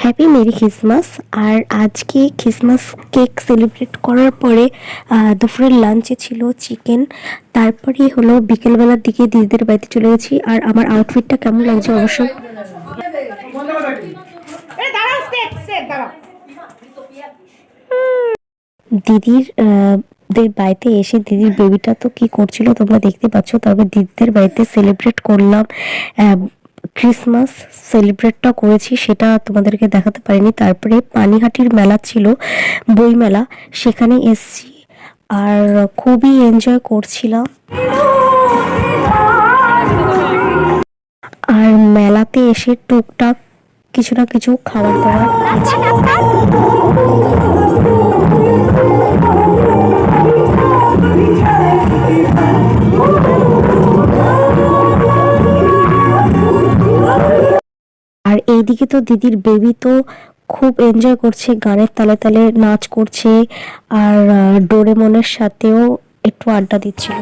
Happy merry Christmas. আর আজকে Christmas cake celebrate করার পরে দুপুরের লাঞ্চে ছিল চিকেন। তারপরে হলো বিকেলবেলার দিকে দিদিদের বাড়িতে চলে গেছি। আর আমার আউটফিটটা কেমন লাগছে অবশ্যই দিদির দের বাড়িতে এসে দিদির বেবিটা তো কি করছিল তোমরা দেখতে পাচ্ছ। তবে দিদিদের বাড়িতে সেলিব্রেট করলাম, ক্রিসমাস সেলিব্রেটটা করেছি সেটা তোমাদেরকে দেখাতে পারিনি। তারপরে পানিহাটির মেলা ছিল, বই মেলা, সেখানে এসছি আর খুবই এনজয় করছিলাম। আর মেলাতে এসে টুকটাক কিছু না কিছু খাবার দাবার খেয়েছি। আর এইদিকে তো দিদির বেবি তো খুব এনজয় করছে, গানের তালে তালে নাচ করছে আর ডোরেমনের সাথেও একটু আড্ডা দিচ্ছিল।